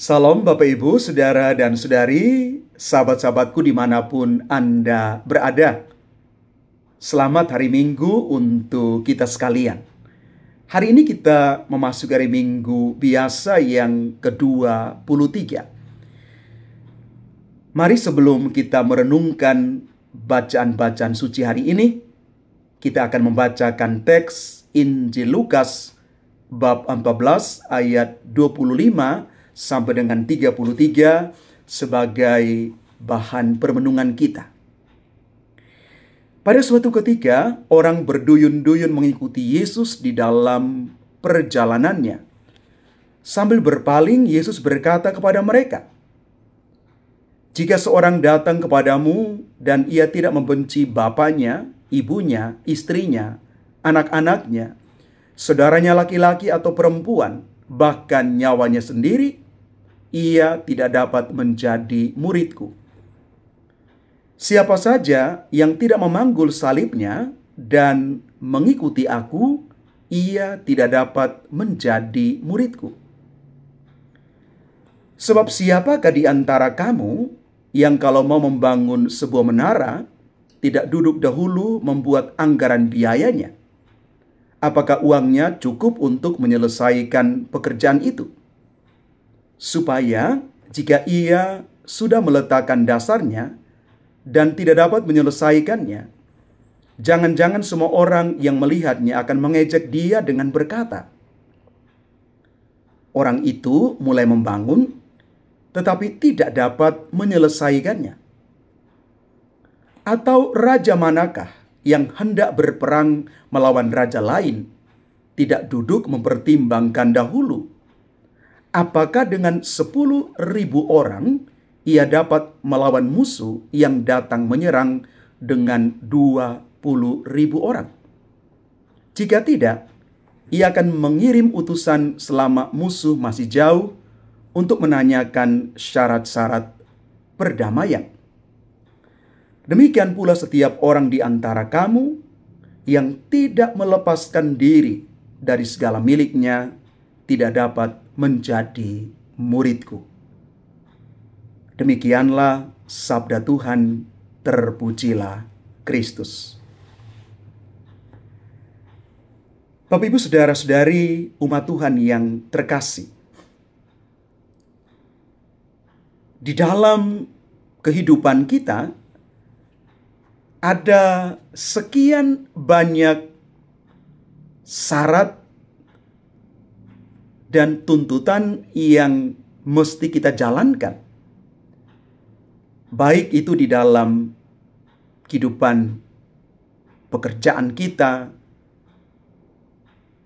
Salam Bapak Ibu, Saudara dan Saudari, sahabat-sahabatku dimanapun Anda berada. Selamat hari Minggu untuk kita sekalian. Hari ini kita memasuki hari Minggu biasa yang ke-23. Mari sebelum kita merenungkan bacaan-bacaan suci hari ini, kita akan membacakan teks Injil Lukas bab 14 ayat 25 sampai dengan 33 sebagai bahan permenungan kita. Pada suatu ketika, orang berduyun-duyun mengikuti Yesus di dalam perjalanannya. Sambil berpaling, Yesus berkata kepada mereka, "Jika seorang datang kepadamu dan ia tidak membenci bapaknya, ibunya, istrinya, anak-anaknya, saudaranya laki-laki atau perempuan, bahkan nyawanya sendiri, ia tidak dapat menjadi muridku. Siapa saja yang tidak memanggul salibnya dan mengikuti aku, ia tidak dapat menjadi muridku. Sebab siapakah di antara kamu yang kalau mau membangun sebuah menara, tidak duduk dahulu membuat anggaran biayanya? Apakah uangnya cukup untuk menyelesaikan pekerjaan itu? Supaya jika ia sudah meletakkan dasarnya dan tidak dapat menyelesaikannya, jangan-jangan semua orang yang melihatnya akan mengejek dia dengan berkata, 'Orang itu mulai membangun, tetapi tidak dapat menyelesaikannya.' Atau raja manakah yang hendak berperang melawan raja lain, tidak duduk mempertimbangkan dahulu, apakah dengan 10.000 orang ia dapat melawan musuh yang datang menyerang dengan 20.000 orang? Jika tidak, ia akan mengirim utusan selama musuh masih jauh untuk menanyakan syarat-syarat perdamaian. Demikian pula setiap orang di antara kamu yang tidak melepaskan diri dari segala miliknya tidak dapat menjadi muridku." Demikianlah sabda Tuhan, terpujilah Kristus. Bapak Ibu Saudara-saudari umat Tuhan yang terkasih, di dalam kehidupan kita ada sekian banyak syarat dan tuntutan yang mesti kita jalankan. Baik itu di dalam kehidupan pekerjaan kita,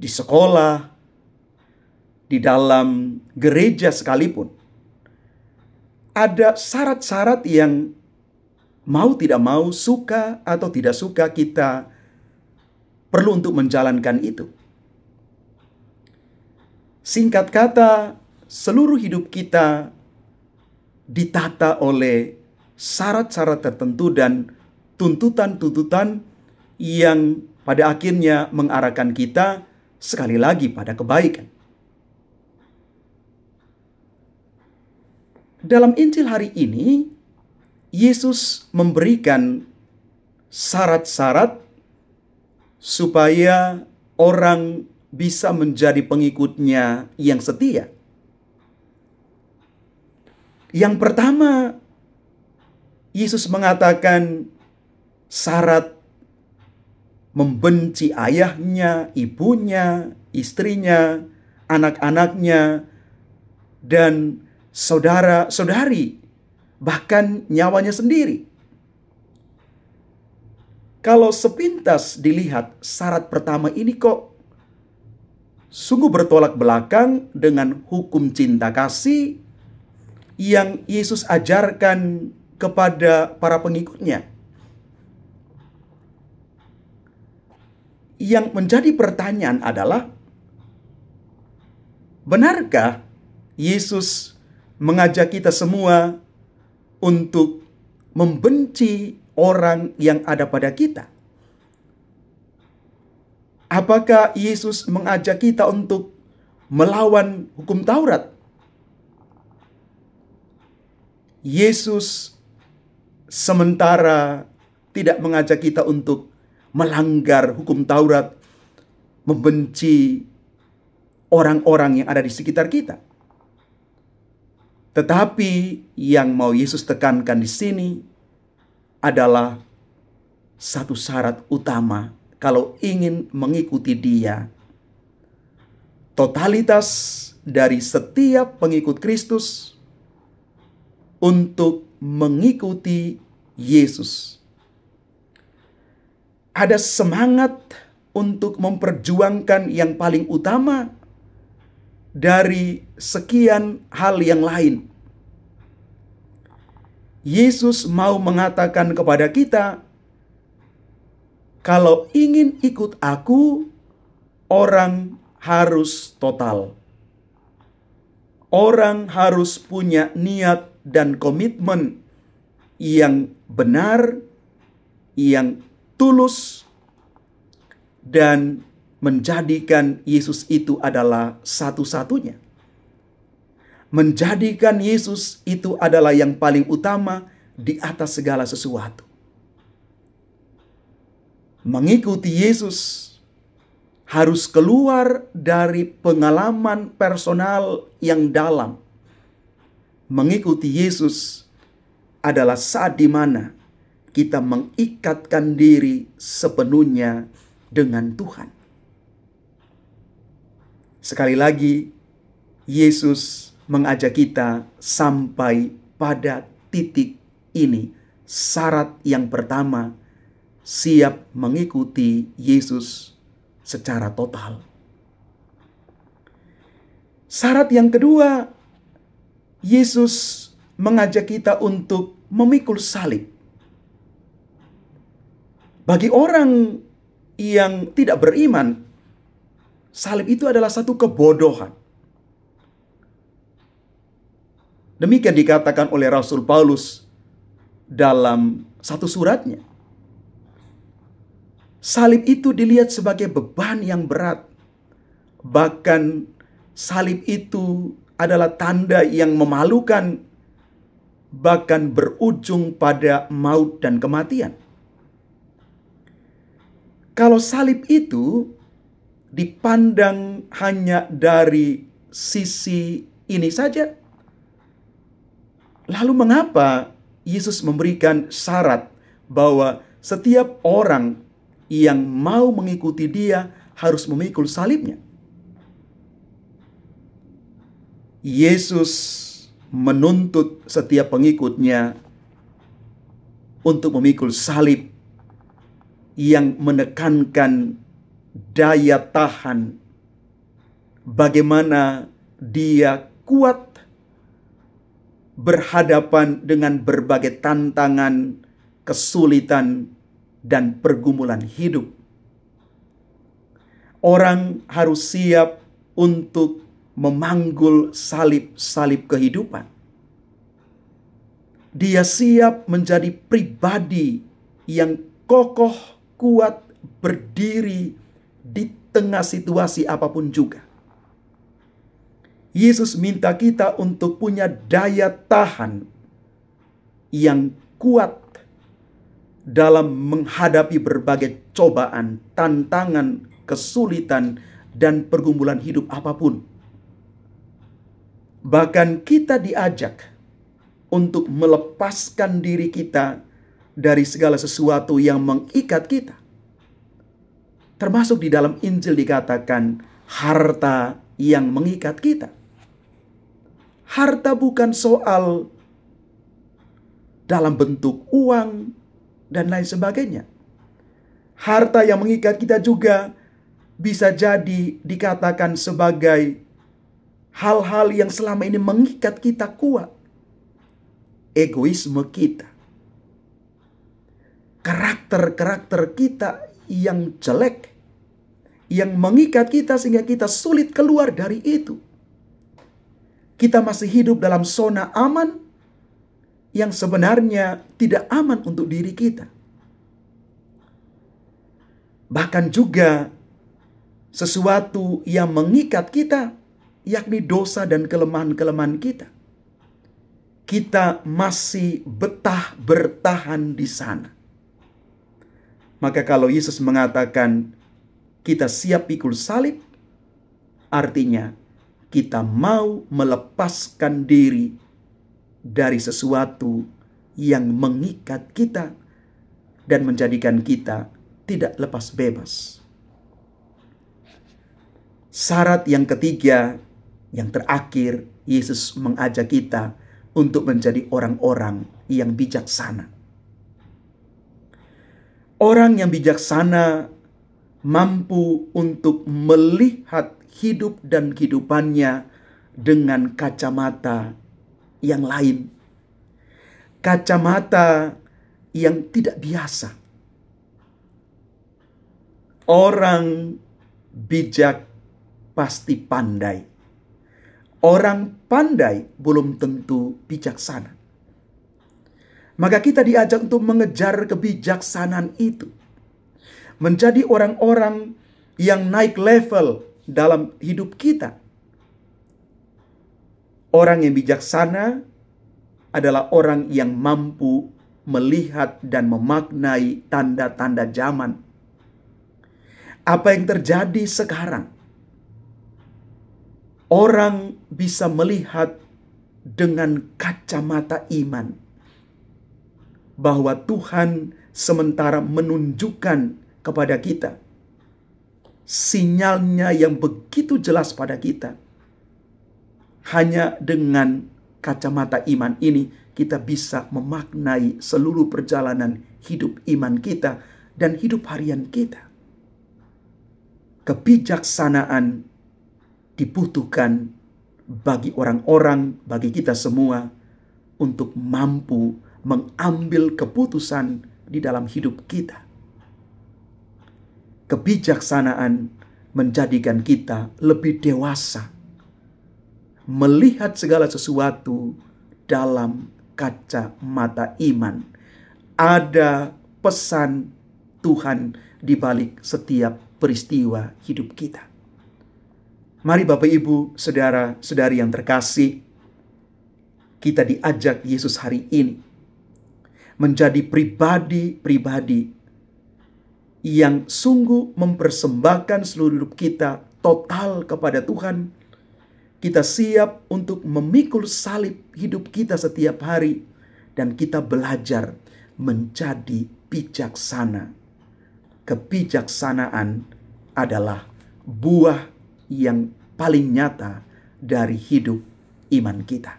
di sekolah, di dalam gereja sekalipun. Ada syarat-syarat yang mau tidak mau, suka atau tidak suka, kita perlu untuk menjalankan itu. Singkat kata, seluruh hidup kita ditata oleh syarat-syarat tertentu dan tuntutan-tuntutan yang pada akhirnya mengarahkan kita sekali lagi pada kebaikan. Dalam Injil hari ini, Yesus memberikan syarat-syarat supaya orang bisa menjadi pengikutnya yang setia. Yang pertama, Yesus mengatakan syarat membenci ayahnya, ibunya, istrinya, anak-anaknya, dan saudara-saudari, bahkan nyawanya sendiri. Kalau sepintas dilihat, syarat pertama ini kok sungguh bertolak belakang dengan hukum cinta kasih yang Yesus ajarkan kepada para pengikutnya. Yang menjadi pertanyaan adalah, benarkah Yesus mengajak kita semua untuk membenci orang yang ada pada kita? Apakah Yesus mengajak kita untuk melawan hukum Taurat? Yesus sementara tidak mengajak kita untuk melanggar hukum Taurat, membenci orang-orang yang ada di sekitar kita. Tetapi yang mau Yesus tekankan di sini adalah satu syarat utama kalau ingin mengikuti Dia. Totalitas dari setiap pengikut Kristus untuk mengikuti Yesus. Ada semangat untuk memperjuangkan yang paling utama dari sekian hal yang lain. Yesus mau mengatakan kepada kita, kalau ingin ikut aku, orang harus total. Orang harus punya niat dan komitmen yang benar, yang tulus, dan menjadikan Yesus itu adalah satu-satunya. Menjadikan Yesus itu adalah yang paling utama di atas segala sesuatu. Mengikuti Yesus harus keluar dari pengalaman personal yang dalam. Mengikuti Yesus adalah saat di mana kita mengikatkan diri sepenuhnya dengan Tuhan. Sekali lagi, Yesus mengajak kita sampai pada titik ini. Syarat yang pertama, siap mengikuti Yesus secara total. Syarat yang kedua, Yesus mengajak kita untuk memikul salib. Bagi orang yang tidak beriman, salib itu adalah satu kebodohan. Demikian dikatakan oleh Rasul Paulus dalam satu suratnya. Salib itu dilihat sebagai beban yang berat. Bahkan salib itu adalah tanda yang memalukan, bahkan berujung pada maut dan kematian. Kalau salib itu dipandang hanya dari sisi ini saja, lalu mengapa Yesus memberikan syarat bahwa setiap orang yang mau mengikuti Dia harus memikul salibnya? Yesus menuntut setiap pengikutnya untuk memikul salib yang menekankan daya tahan, bagaimana dia kuat berhadapan dengan berbagai tantangan, kesulitan, dan pergumulan hidup. Orang harus siap untuk memanggul salib-salib kehidupan. Dia siap menjadi pribadi yang kokoh, kuat, berdiri di tengah situasi apapun juga. Yesus minta kita untuk punya daya tahan yang kuat dalam menghadapi berbagai cobaan, tantangan, kesulitan, dan pergumulan hidup apapun. Bahkan kita diajak untuk melepaskan diri kita dari segala sesuatu yang mengikat kita. Termasuk di dalam Injil dikatakan harta yang mengikat kita. Harta bukan soal dalam bentuk uang dan lain sebagainya. Harta yang mengikat kita juga bisa jadi dikatakan sebagai hal-hal yang selama ini mengikat kita kuat. Egoisme kita. Karakter-karakter kita yang jelek, yang mengikat kita sehingga kita sulit keluar dari itu. Kita masih hidup dalam zona aman yang sebenarnya tidak aman untuk diri kita. Bahkan juga sesuatu yang mengikat kita, yakni dosa dan kelemahan-kelemahan kita. kita masih betah bertahan di sana. Maka kalau Yesus mengatakan kita siap pikul salib, artinya kita mau melepaskan diri dari sesuatu yang mengikat kita dan menjadikan kita tidak lepas bebas. Syarat yang ketiga, yang terakhir, Yesus mengajak kita untuk menjadi orang-orang yang bijaksana. Orang yang bijaksana mampu untuk melihat hidup dan kehidupannya dengan kacamata yang lain. Kacamata yang tidak biasa. Orang bijak pasti pandai. Orang pandai belum tentu bijaksana. Maka kita diajak untuk mengejar kebijaksanaan itu. Menjadi orang-orang yang naik level dalam hidup kita. Orang yang bijaksana adalah orang yang mampu melihat dan memaknai tanda-tanda zaman. Apa yang terjadi sekarang? Orang bisa melihat dengan kacamata iman bahwa Tuhan sementara menunjukkan kepada kita sinyalnya yang begitu jelas pada kita. Hanya dengan kacamata iman ini kita bisa memaknai seluruh perjalanan hidup iman kita dan hidup harian kita. Kebijaksanaan dibutuhkan bagi orang-orang, bagi kita semua untuk mampu mengambil keputusan di dalam hidup kita. Kebijaksanaan menjadikan kita lebih dewasa, melihat segala sesuatu dalam kacamata iman. Ada pesan Tuhan di balik setiap peristiwa hidup kita. Mari Bapak Ibu, saudara-saudari yang terkasih, kita diajak Yesus hari ini menjadi pribadi-pribadi yang sungguh mempersembahkan seluruh hidup kita total kepada Tuhan. Kita siap untuk memikul salib hidup kita setiap hari, dan kita belajar menjadi bijaksana. Kebijaksanaan adalah buah yang paling nyata dari hidup iman kita.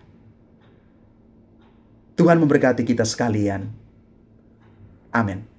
Tuhan memberkati kita sekalian. Amin.